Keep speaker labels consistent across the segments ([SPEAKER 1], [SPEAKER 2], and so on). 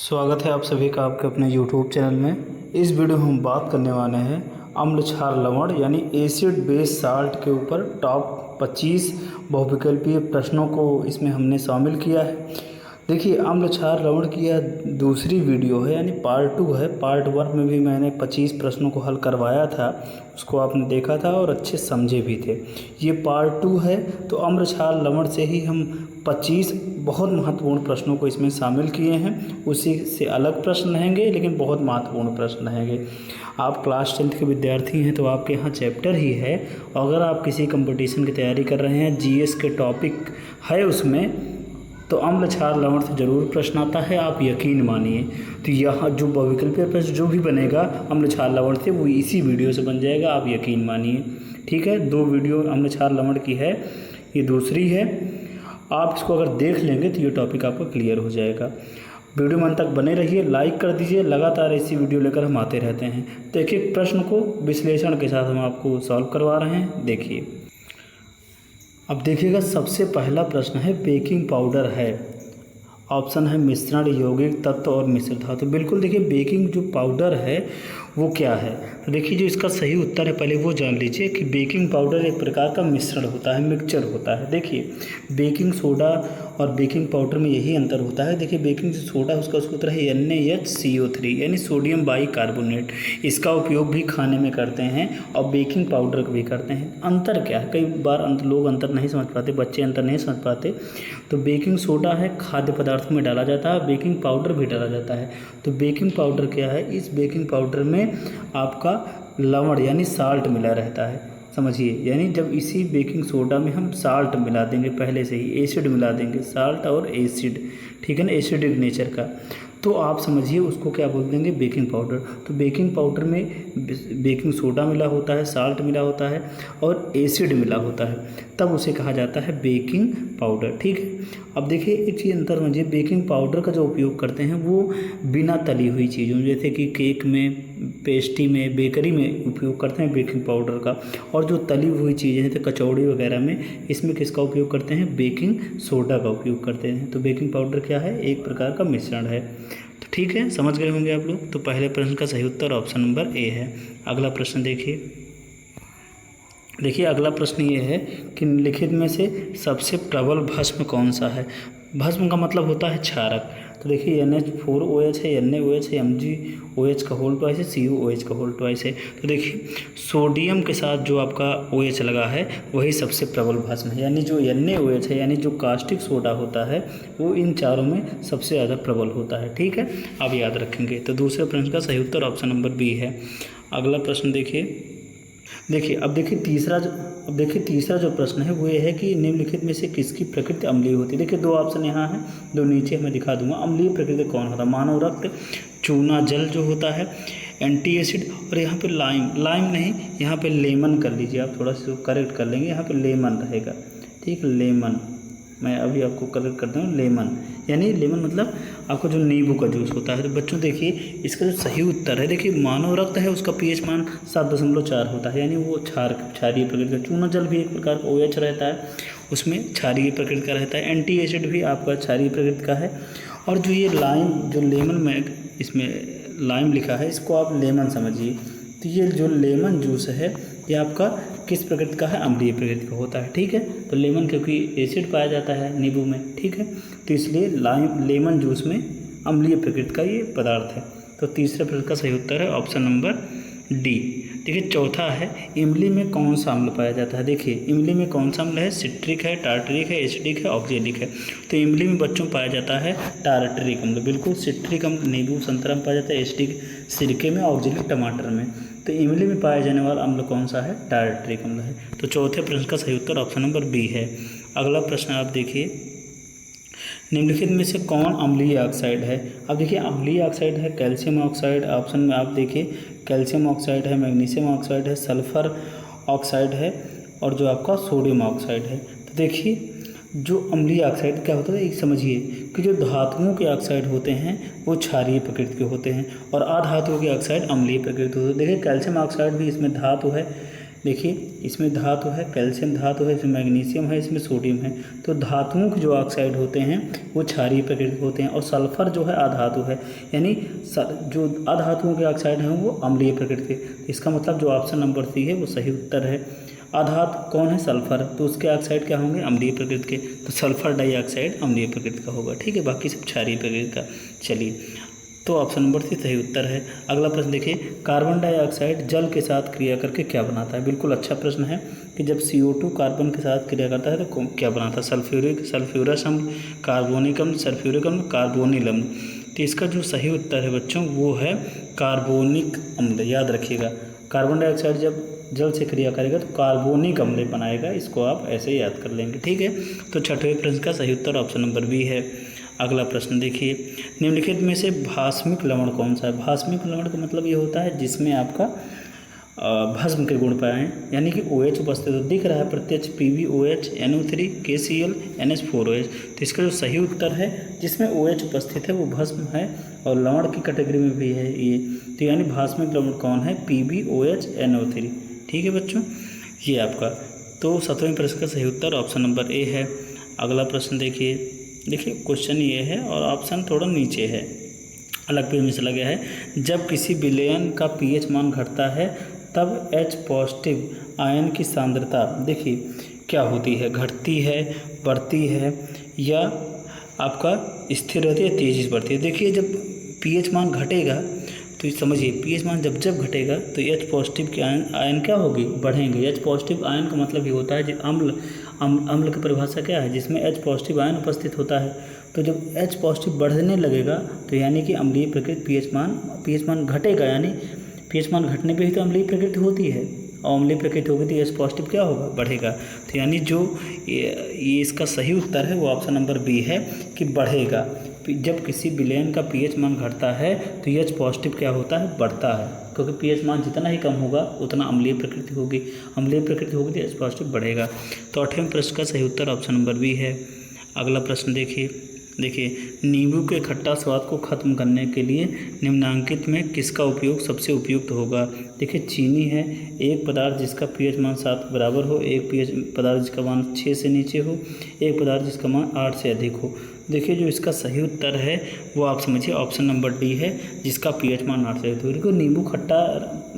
[SPEAKER 1] स्वागत है आप सभी का आपके अपने YouTube चैनल में। इस वीडियो में हम बात करने वाले हैं अम्ल क्षार लवण यानी एसिड बेस साल्ट के ऊपर टॉप 25 बहुविकल्पीय प्रश्नों को इसमें हमने शामिल किया है। देखिए, अम्ल क्षार लवण की यह दूसरी वीडियो है यानी पार्ट 2 है। पार्ट 1 में भी मैंने 25 प्रश्नों को हल करवाया था, उसको आपने देखा था और अच्छे समझे भी थे। ये पार्ट 2 है, तो अम्ल क्षार लवण से ही हम 25 बहुत महत्वपूर्ण प्रश्नों को इसमें शामिल किए हैं। उसी से अलग प्रश्न रहेंगे लेकिन बहुत महत्वपूर्ण प्रश्न रहेंगे। आप क्लास 10th के विद्यार्थी हैं तो आपके यहाँ चैप्टर ही है। अगर आप किसी कंपटीशन की तैयारी कर रहे हैं, जीएस के टॉपिक है उसमें, तो अम्ल क्षार लवण से ज़रूर प्रश्न आता है, आप यकीन मानिए। तो यहाँ जो बहुविकल्पीय प्रश्न जो भी बनेगा अम्ल क्षार लवण से, वो इसी वीडियो से बन जाएगा, आप यकीन मानिए। ठीक है, 2 वीडियो अम्ल क्षार लवण की है, ये दूसरी है। आप इसको अगर देख लेंगे तो ये टॉपिक आपका क्लियर हो जाएगा। वीडियो में अंत तक बने रहिए, लाइक कर दीजिए। लगातार ऐसी वीडियो लेकर हम आते रहते हैं। तो एक एक प्रश्न को विश्लेषण के साथ हम आपको सॉल्व करवा रहे हैं। देखिए, अब देखिएगा, सबसे पहला प्रश्न है बेकिंग पाउडर है। ऑप्शन है मिश्रण, यौगिक तत्व और मिश्र धातु। बिल्कुल, देखिए बेकिंग जो पाउडर है वो क्या है। तो देखिए, जो इसका सही उत्तर है पहले वो जान लीजिए कि बेकिंग पाउडर एक प्रकार का मिश्रण होता है, मिक्सचर होता है। देखिए, बेकिंग सोडा और बेकिंग पाउडर में यही अंतर होता है। देखिए, बेकिंग जो सोडा उसका सूत्र है NaHCO3 यानी सोडियम बाइकार्बोनेट। इसका उपयोग भी खाने में करते हैं और बेकिंग पाउडर का भी करते हैं। अंतर क्या है, कई बार लोग अंतर नहीं समझ पाते, बच्चे अंतर नहीं समझ पाते। तो बेकिंग सोडा है, खाद्य पदार्थों में डाला जाता है, बेकिंग पाउडर भी डाला जाता है। तो बेकिंग पाउडर क्या है, इस बेकिंग पाउडर में आपका लवण यानी साल्ट मिला रहता है, समझिए। यानी जब इसी बेकिंग सोडा में हम साल्ट मिला देंगे, पहले से ही एसिड मिला देंगे, साल्ट और एसिड, ठीक है ना, एसिडिक नेचर का, तो आप समझिए उसको क्या बोल देंगे, बेकिंग पाउडर। तो बेकिंग पाउडर में बेकिंग सोडा मिला होता है, साल्ट मिला होता है और एसिड मिला होता है, तब उसे कहा जाता है बेकिंग पाउडर। ठीक है, अब देखिए एक चीज़ अंतर समझिए, बेकिंग पाउडर का जो उपयोग करते हैं वो बिना तली हुई चीज़ों, जैसे कि केक में, पेस्ट्री में, बेकरी में उपयोग करते हैं बेकिंग पाउडर का। और जो तली हुई चीज़ें जैसे कचौड़ी वगैरह में, इसमें किसका उपयोग करते हैं, बेकिंग सोडा का उपयोग करते हैं। तो बेकिंग पाउडर क्या है, एक प्रकार का मिश्रण है। तो ठीक है, समझ गए होंगे आप लोग। तो पहले प्रश्न का सही उत्तर ऑप्शन नंबर ए है। अगला प्रश्न देखिए, अगला प्रश्न ये है कि निम्नलिखित में से सबसे प्रबल भस्म कौन सा है। भस्म का मतलब होता है क्षारक। तो देखिए, NH4OH है, NaOH है, MgOH का होल ट्वाइस है, CuOH का होल ट्वाइस है। तो देखिए, सोडियम के साथ जो आपका OH लगा है वही सबसे प्रबल भस्म है। यानी जो NaOH है, यानी जो कास्टिक सोडा होता है, वो इन चारों में सबसे ज़्यादा प्रबल होता है। ठीक है, आप याद रखेंगे। तो दूसरे प्रश्न का सही उत्तर ऑप्शन नंबर बी है। अगला प्रश्न अब देखिए तीसरा जो प्रश्न है वो ये है कि निम्नलिखित में से किसकी प्रकृति अम्लीय होती है। देखिए, 2 ऑप्शन यहाँ है, 2 नीचे मैं दिखा दूंगा। अम्लीय प्रकृति कौन होता है, मानव रक्त, चूना जल जो होता है, एंटी एसिड, और यहाँ पे लाइम नहीं, यहाँ पे लेमन कर लीजिए आप, थोड़ा सा करेक्ट कर लेंगे, यहाँ पे लेमन रहेगा। ठीक, लेमन, मैं अभी आपको करेक्ट कर दूँ, लेमन यानी लेमन मतलब आपका जो नींबू का जूस होता है। तो बच्चों देखिए, इसका जो सही उत्तर है, देखिए मानव रक्त है उसका pH मान 7.4 होता है, यानी वो क्षारीय प्रकृति का। चूना जल भी एक प्रकार का OH रहता है, उसमें क्षारीय प्रकृति का रहता है। एंटी एसिड भी आपका क्षारीय प्रकृति का है। और जो ये लाइम, जो लेमन में इसमें लाइम लिखा है, इसको आप लेमन समझिए। तो ये जो लेमन जूस है ये आपका किस प्रकृति का है, अम्लीय प्रकृति का होता है। ठीक है, तो लेमन क्योंकि एसिड पाया जाता है नींबू में, ठीक है, तो इसलिए लेमन जूस में अम्लीय प्रकृति का ये पदार्थ है। तो तीसरे प्रश्न का सही उत्तर है ऑप्शन नंबर डी। देखिए, चौथा है इमली में कौन सा अम्ल पाया जाता है। देखिए, इमली में कौन सा अम्ल है, सिट्रिक है, टार्टरिक है, एसिडिक है, ऑक्जेलिक है। तो इमली में बच्चों पाया जाता है टार्टरिक अम्ल। बिल्कुल, सिट्रिक अम्ल नींबू संतरा में पाया जाता है, एसिडिक सिरके में, ऑक्जेलिक टमाटर में। तो इमली में पाया जाने वाला अम्ल कौन सा है, टार्टरिक अम्ल है। तो चौथे प्रश्न का सही उत्तर ऑप्शन नंबर बी है। अगला प्रश्न आप देखिए, निम्नलिखित में से कौन अम्लीय ऑक्साइड है। अब देखिए, अम्लीय ऑक्साइड है कैल्शियम ऑक्साइड, ऑप्शन में आप देखिए कैल्शियम ऑक्साइड है, मैग्नीशियम ऑक्साइड है, सल्फर ऑक्साइड है और जो आपका सोडियम ऑक्साइड है। तो देखिए, जो अम्लीय ऑक्साइड क्या होता है, एक समझिए कि जो धातुओं के ऑक्साइड होते हैं वो क्षारीय प्रकृति के होते हैं और अधातुओं के ऑक्साइड अम्लीय प्रकृति होते हैं। देखिए, कैल्शियम ऑक्साइड भी इसमें धातु है, देखिए इसमें धातु है, कैल्शियम धातु है, इसमें मैग्नीशियम है, इसमें सोडियम है। तो धातुओं के जो ऑक्साइड होते हैं वो क्षारीय प्रकृति के होते हैं, और सल्फर जो है अधातु है, यानी जो अधातुओं के ऑक्साइड हैं वो अम्लीय प्रकृति के। इसका मतलब जो ऑप्शन नंबर सी है वो सही उत्तर है। अधातु कौन है? सल्फर, तो उसके ऑक्साइड क्या होंगे? अम्लीय प्रकृति के, तो सल्फर डाइऑक्साइड अम्लीय प्रकृति का होगा। ठीक है, बाकी सब क्षारीय प्रकृति का। चलिए, तो ऑप्शन नंबर सी सही उत्तर है। अगला प्रश्न देखिए, कार्बन डाइऑक्साइड जल के साथ क्रिया करके क्या बनाता है? बिल्कुल अच्छा प्रश्न है कि जब CO2 कार्बन के साथ क्रिया करता है तो क्या बनाता है? सल्फ्यूरस अम्ल, कार्बोनिक अम्ल, सल्फ्यूरिक अम्ल, कार्बोनिल अम्ल। तो इसका जो सही उत्तर है बच्चों वो है कार्बोनिक अम्ल। याद रखिएगा, कार्बन डाइऑक्साइड जब जल से क्रिया करेगा तो कार्बोनिक अम्ल बनाएगा, इसको आप ऐसे ही याद कर लेंगे। ठीक है, तो छठवें प्रश्न का सही उत्तर ऑप्शन नंबर बी है। अगला प्रश्न देखिए, निम्नलिखित में से भास्मिक लवण कौन सा है? भास्मिक लवण का मतलब ये होता है जिसमें आपका भस्म के गुण पाए, यानी कि OH उपस्थित हो। दिख रहा है प्रत्यक्ष PbOH, NO3, KCl, NH4OH। तो इसका जो सही उत्तर है जिसमें OH उपस्थित है वो भस्म है, और लवण की कैटेगरी में भी है ये। तो यानी भास्मिक लवण कौन है? PbOH, NO3। ठीक है बच्चों, ये आपका तो सातवें प्रश्न का सही उत्तर ऑप्शन नंबर ए है। अगला प्रश्न देखिए क्वेश्चन ये है और ऑप्शन थोड़ा नीचे है, अलग पेज में चला गया है। जब किसी विलयन का pH मान घटता है तब H पॉजिटिव आयन की सांद्रता देखिए क्या होती है? घटती है, बढ़ती है, या आपका स्थिर रहती है, तेजी से बढ़ती है। देखिए जब pH मान घटेगा तो समझिए pH मान जब घटेगा तो H पॉजिटिव के आयन क्या होगी? बढ़ेंगे। H पॉजिटिव आयन का मतलब ये होता है जो अम्ल की परिभाषा क्या है? जिसमें H पॉजिटिव आयन उपस्थित होता है। तो जब H पॉजिटिव बढ़ने लगेगा तो यानी कि अम्लीय प्रकृति pH मान घटेगा, यानी pH मान घटने पे ही तो अम्लीय प्रकृति होती है, और अम्लीय प्रकृति होगी तो H पॉजिटिव क्या होगा? बढ़ेगा। तो यानी जो ये इसका सही उत्तर है वो ऑप्शन नंबर बी है कि बढ़ेगा। जब किसी विलयन का pH मान घटता है तो H पॉजिटिव क्या होता है? बढ़ता है, क्योंकि pH मान जितना ही कम होगा उतना अम्लीय प्रकृति होगी। अम्लीय प्रकृति होगी तो H पॉजिटिव बढ़ेगा। तो आठवें प्रश्न का सही उत्तर ऑप्शन नंबर बी है। अगला प्रश्न देखिए नींबू के खट्टा स्वाद को खत्म करने के लिए निम्नांकित में किसका उपयोग सबसे उपयुक्त होगा? देखिए चीनी है, एक पदार्थ जिसका pH मान 7 के बराबर हो, एक पदार्थ जिसका मान 6 से नीचे हो, एक पदार्थ जिसका मान 8 से अधिक हो। देखिए जो इसका सही उत्तर है वो आप समझिए ऑप्शन नंबर डी है, जिसका pH मान 8 से अधिक हो। देखो नींबू खट्टा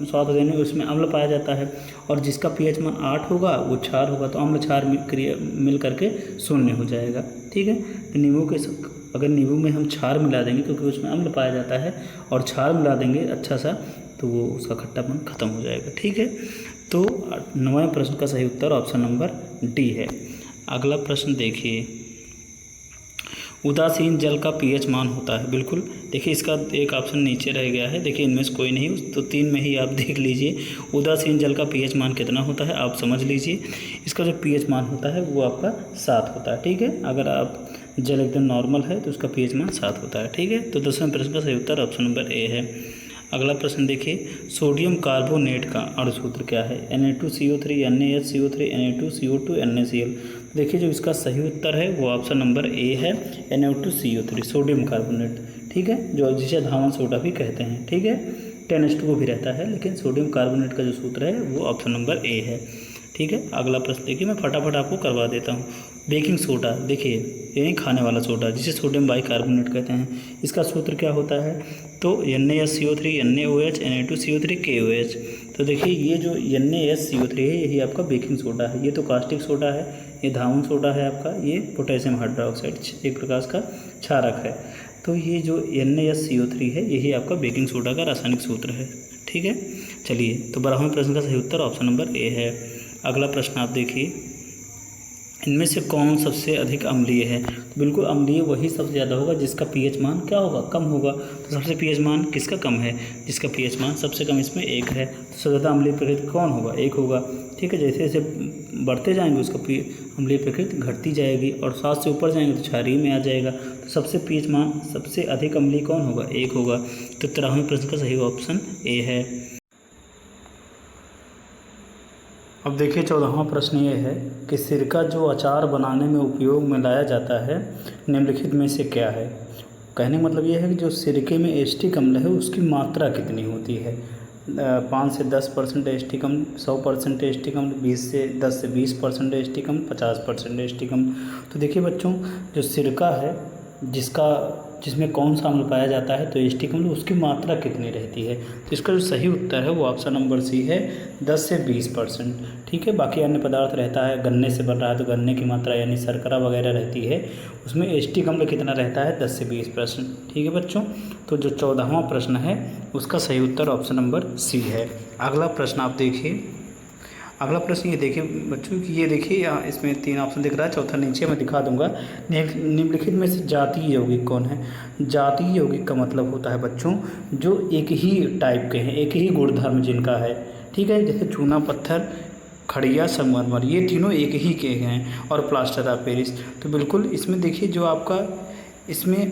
[SPEAKER 1] स्वाद देने उसमें अम्ल पाया जाता है, और जिसका pH मान 8 होगा वो क्षार होगा, तो अम्ल क्षार मिल करके शून्य हो जाएगा। ठीक है, तो नींबू के अगर नींबू में हम क्षार मिला देंगे क्योंकि उसमें अम्ल पाया जाता है, और क्षार मिला देंगे अच्छा सा, तो वो उसका खट्टापन खत्म हो जाएगा। ठीक है, तो 9वें प्रश्न का सही उत्तर ऑप्शन नंबर डी है। अगला प्रश्न देखिए, उदासीन जल का pH मान होता है। बिल्कुल देखिए इसका एक ऑप्शन नीचे रह गया है, देखिए इनमें से कोई नहीं, तो 3 में ही आप देख लीजिए उदासीन जल का pH मान कितना होता है, आप समझ लीजिए। इसका जो pH मान होता है वो आपका 7 होता है। ठीक है, अगर आप जल एकदम नॉर्मल है तो उसका pH मान 7 होता है। ठीक है, तो 10वें प्रश्न का सही उत्तर ऑप्शन नंबर ए है। अगला प्रश्न देखिए, सोडियम कार्बोनेट का अणुसूत्र क्या है? Na2CO3, NaHCO3, Na2CO2, NaCl। देखिए जो इसका सही उत्तर है वो ऑप्शन नंबर ए है, Na2CO3 सोडियम कार्बोनेट। ठीक है, जो जिसे धावन सोडा भी कहते हैं। ठीक है, 10H2O भी रहता है, लेकिन सोडियम कार्बोनेट का जो सूत्र है वो ऑप्शन नंबर ए है। ठीक है, अगला प्रश्न देखिए, मैं फटाफट आपको करवा देता हूँ। बेकिंग सोडा देखिए, यानी खाने वाला सोडा जिसे सोडियम बाइकार्बोनेट कहते हैं, इसका सूत्र क्या होता है? तो NaSCO3, NaOH, Na2CO3, KOH। तो देखिए ये जो NaSCO3 है यही आपका बेकिंग सोडा है, ये तो कास्टिक सोडा है, ये धावन सोडा है आपका, ये पोटेशियम हाइड्रोक्साइड एक प्रकार का क्षारक है। तो ये जो NaSCO3 है यही आपका बेकिंग सोडा का रासायनिक सूत्र है। ठीक है, चलिए तो 12वें प्रश्न का सही उत्तर ऑप्शन नंबर ए है। अगला प्रश्न आप देखिए, इनमें से कौन सबसे अधिक अम्लीय है? तो बिल्कुल अम्लीय वही सबसे ज़्यादा होगा जिसका pH मान क्या होगा? कम होगा। तो सबसे pH मान किसका कम है? जिसका pH मान सबसे कम इसमें 1 है। तो सबसे ज़्यादा अम्लीय प्रकृति कौन होगा? 1 होगा। ठीक है, जैसे जैसे बढ़ते जाएंगे उसका अम्लीय प्रकृति घटती जाएगी, और 7 से ऊपर जाएंगे तो क्षारीय में आ जाएगा। तो सबसे pH मान सबसे अधिक अम्लीय कौन होगा? 1 होगा। तो 13वें प्रश्न का सही ऑप्शन ए है। अब देखिए 14वां प्रश्न ये है कि सिरका जो अचार बनाने में उपयोग में लाया जाता है निम्नलिखित में से क्या है? कहने का मतलब ये है कि जो सिरके में एसिटिक अम्ल है उसकी मात्रा कितनी होती है? 5 से 10% एसटी कम, 100% एसटी कम, 10 से 20% एसटी कम, 50% एसटी कम। तो देखिए बच्चों, जो सिरका है जिसमें कौन सा अम्ल पाया जाता है तो एसटी कम, उसकी मात्रा कितनी रहती है? तो इसका जो सही उत्तर है वो ऑप्शन नंबर सी है, 10 से 20%। ठीक है, बाकी अन्य पदार्थ रहता है, गन्ने से बन रहा है तो गन्ने की मात्रा यानी शर्करा वगैरह रहती है, उसमें एसटी कम कितना रहता है? 10 से 20%। ठीक है बच्चों, तो जो 14वां प्रश्न है उसका सही उत्तर ऑप्शन नंबर सी है। अगला प्रश्न आप देखिए, अगला प्रश्न ये देखिए बच्चों कि ये देखिए यहाँ इसमें 3 ऑप्शन दिख रहा है, चौथा नीचे मैं दिखा दूंगा। निम्नलिखित में से जातीय यौगिक कौन है? जातीय यौगिक का मतलब होता है बच्चों जो एक ही टाइप के हैं, एक ही गुणधर्म जिनका है। ठीक है, जैसे चूना पत्थर, खड़िया, संगमरमर, ये तीनों एक ही के हैं, और प्लास्टर ऑफ पेरिस। तो बिल्कुल इसमें देखिए जो आपका इसमें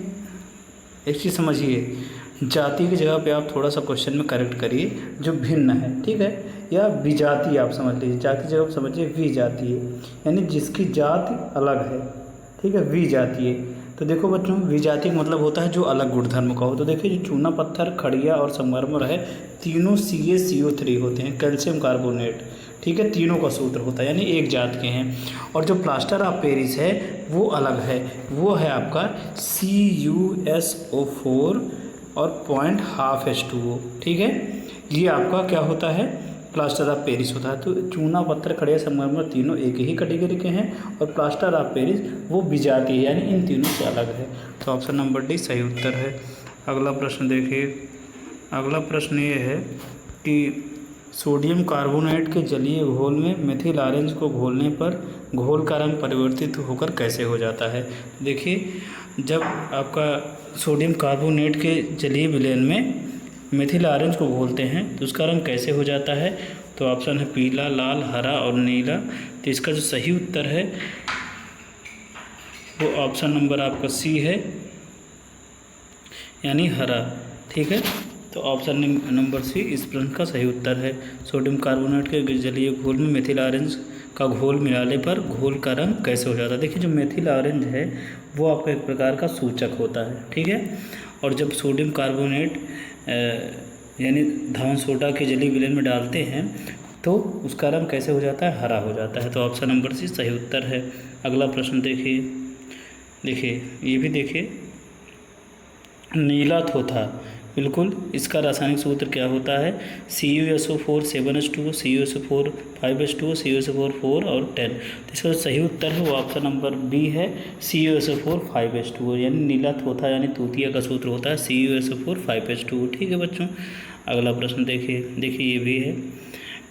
[SPEAKER 1] एक चीज़ समझिए, जाति की जगह पे आप थोड़ा सा क्वेश्चन में करेक्ट करिए जो भिन्न है। ठीक है, या विजातीय आप समझ लीजिए, जाति जगह आप समझिए विजातीय, यानी जिसकी जाति अलग है। ठीक है, विजातीय। तो देखो बच्चों, विजातीय मतलब होता है जो अलग गुणधर्म का हो। तो देखिए जो चूना पत्थर, खड़िया और संगमरमर है, तीनों CaCO3 होते हैं, कैल्शियम कार्बोनेट। ठीक है, तीनों का सूत्र होता है, यानी एक जात के हैं। और जो प्लास्टर ऑफ पेरिस है वो अलग है, वो है आपका CuSO4 और 0.5 H2O। ठीक है, ये आपका क्या होता है? प्लास्टर ऑफ पेरिस होता है। तो चूना पत्थर, खड़िया, संगमरमर तीनों एक ही कैटेगरी के हैं, और प्लास्टर ऑफ पेरिस वो विजातीय है, यानी इन तीनों से अलग है। तो ऑप्शन नंबर डी सही उत्तर है। अगला प्रश्न देखिए, अगला प्रश्न ये है कि सोडियम कार्बोनेट के जलीय घोल में मेथिल ऑरेंज को घोलने पर घोल का रंग परिवर्तित होकर कैसे हो जाता है? देखिए, जब आपका सोडियम कार्बोनेट के जलीय विलयन में मेथिल ऑरेंज को घोलते हैं तो उसका रंग कैसे हो जाता है? तो ऑप्शन है पीला, लाल, हरा और नीला। तो इसका जो सही उत्तर है वो ऑप्शन नंबर आपका सी है, यानी हरा। ठीक है, तो ऑप्शन नंबर सी इस प्रश्न का सही उत्तर है। सोडियम कार्बोनेट के जलीय घोल में मेथिल ऑरेंज का घोल मिलाने पर घोल का रंग कैसे हो जाता है? देखिए, जो मेथिल ऑरेंज है वो आपका एक प्रकार का सूचक होता है। ठीक है, और जब सोडियम कार्बोनेट यानी धान सोडा के जलीय विलयन में डालते हैं तो उसका रंग कैसे हो जाता है? हरा हो जाता है। तो ऑप्शन नंबर सी सही उत्तर है। अगला प्रश्न देखिए, ये भी देखिए, नीला थोथा, बिल्कुल इसका रासायनिक सूत्र क्या होता है? CuSO4 7H2O, CuSO4 5H2O, CuSO4 4 और 10। तो इसका सही उत्तर है वो ऑप्शन नंबर बी है, CuSO4 5H2O, यानी नीला थोथा यानी तूतिया का सूत्र होता है CuSO4 5H2O। ठीक है बच्चों, अगला प्रश्न देखिए ये भी है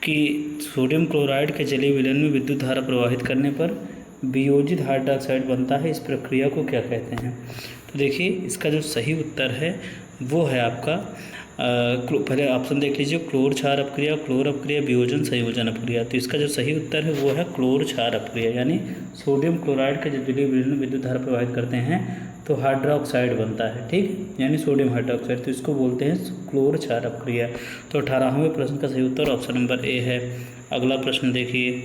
[SPEAKER 1] कि सोडियम क्लोराइड के जलीय विलयन में विद्युत धारा प्रवाहित करने पर वियोजित हाइड्रोक्साइड बनता है, इस प्रक्रिया को क्या कहते हैं? तो देखिए, इसका जो सही उत्तर है वो है आपका पहले ऑप्शन देख लीजिए, क्लोर क्षार अपक्रिया, क्लोर अपक्रिया, वियोजन, संयोजन अपक्रिया। तो इसका जो सही उत्तर है वो है क्लोर क्षार अपक्रिया, यानी सोडियम क्लोराइड के जब जलीय विलयन में विद्युत धारा प्रवाहित करते हैं तो हाइड्रोक्साइड बनता है। ठीक, यानी सोडियम हाइड्रोक्साइड, तो इसको बोलते हैं क्लोर क्षार अपक्रिया। तो 18वें प्रश्न का सही उत्तर ऑप्शन नंबर ए है। अगला प्रश्न देखिए,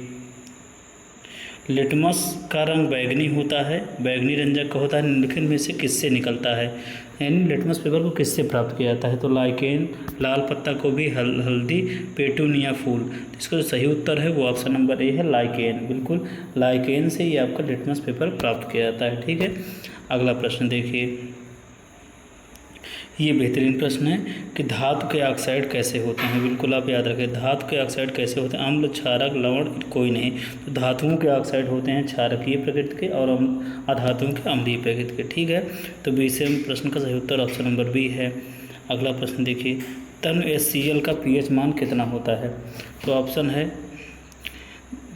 [SPEAKER 1] लिटमस का रंग बैगनी होता है, बैगनी रंजक का होता है, निम्नलिखित में से किससे निकलता है? यानी लिटमस पेपर को किससे प्राप्त किया जाता है? तो लाइकेन, लाल पत्ता गोभी, हल्दी, पेटूनिया फूल। तो इसका जो सही उत्तर है वो ऑप्शन नंबर ए है, लाइकेन। बिल्कुल लाइकेन से ये आपका लिटमस पेपर प्राप्त किया जाता है। ठीक है, अगला प्रश्न देखिए, ये बेहतरीन प्रश्न है कि धातु के ऑक्साइड कैसे होते हैं? बिल्कुल आप याद रखें, धातु के ऑक्साइड कैसे होते हैं? अम्ल, क्षारक, लवण, कोई नहीं। तो धातुओं के ऑक्साइड होते हैं क्षारकीय प्रकृति के और अधातुओं के अम्लीय प्रकृति के। ठीक है, तो 20वें प्रश्न का सही उत्तर ऑप्शन नंबर बी है। अगला प्रश्न देखिए, तन HCl का pH मान कितना होता है? तो ऑप्शन है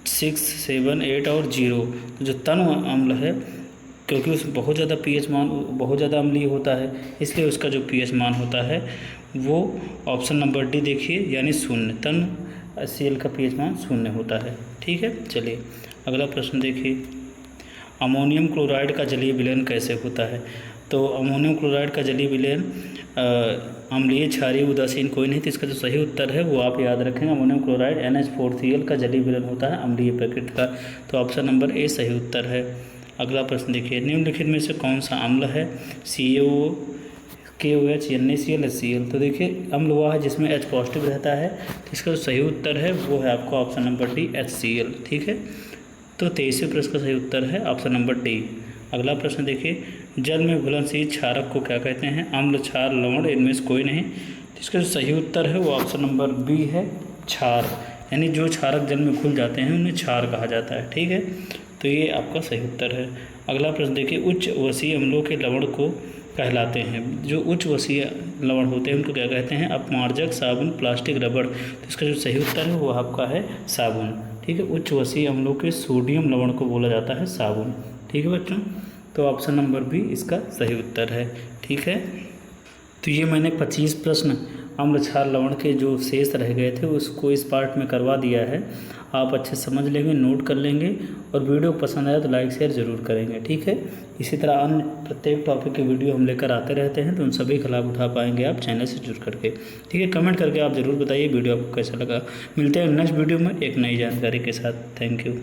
[SPEAKER 1] 6, 7, 8 और 0। तो जो तन अम्ल है, क्योंकि उसमें बहुत ज़्यादा pH मान बहुत ज़्यादा अम्लीय होता है, इसलिए उसका जो pH मान होता है वो ऑप्शन नंबर डी देखिए, यानी 0। तन HCl का pH मान 0 होता है। ठीक है, चलिए अगला प्रश्न देखिए, अमोनियम क्लोराइड का जलीय विलयन कैसे होता है? तो अमोनियम क्लोराइड का जलीय विलयन अम्लीय, क्षारीय, उदासीन कोई नहीं। तो इसका जो सही उत्तर है वो आप याद रखेंगे, अमोनियम क्लोराइड NH4Cl का जलीय विलयन होता है अम्लीय प्रकृति का। तो ऑप्शन नंबर ए सही उत्तर है। अगला प्रश्न देखिए, निम्नलिखित में से कौन सा अम्ल है? CaO KOH NaCl HCl। तो देखिए अम्ल वह है जिसमें H पॉजिटिव रहता है, तो इसका जो सही उत्तर है वो है आपका ऑप्शन नंबर डी HCl। ठीक है, तो 23वें प्रश्न का सही उत्तर है ऑप्शन नंबर डी। अगला प्रश्न देखिए, जल में घुलनशील क्षारक को क्या कहते हैं? अम्ल, क्षार, लवण, इनमें से कोई नहीं। तो इसका जो सही उत्तर है वो ऑप्शन नंबर बी है, क्षार। यानी जो क्षारक जल में घुल जाते हैं उन्हें क्षार कहा जाता है। ठीक है, तो ये आपका सही उत्तर है। अगला प्रश्न देखिए, उच्च वसीय अम्लों के लवण को कहलाते हैं। जो उच्च वसीय लवण होते हैं उनको क्या कहते हैं? अपमार्जक, साबुन, प्लास्टिक, रबड़। तो इसका जो सही उत्तर है वो आपका है साबुन। ठीक है, उच्च वसीय अम्लों के सोडियम लवण को बोला जाता है साबुन। ठीक है बच्चों, तो ऑप्शन नंबर बी इसका सही उत्तर है। ठीक है, तो ये मैंने 25 प्रश्न अम्ल, क्षार, लवण के जो शेष रह गए थे उसको इस पार्ट में करवा दिया है। आप अच्छे समझ लेंगे, नोट कर लेंगे, और वीडियो पसंद आया तो लाइक शेयर ज़रूर करेंगे। ठीक है, इसी तरह अन्य प्रत्येक टॉपिक के वीडियो हम लेकर आते रहते हैं, तो उन सभी का लाभ उठा पाएंगे आप चैनल से जुड़ करके। ठीक है, कमेंट करके आप ज़रूर बताइए वीडियो आपको कैसा लगा। मिलते हैं नेक्स्ट वीडियो में एक नई जानकारी के साथ। Thank you.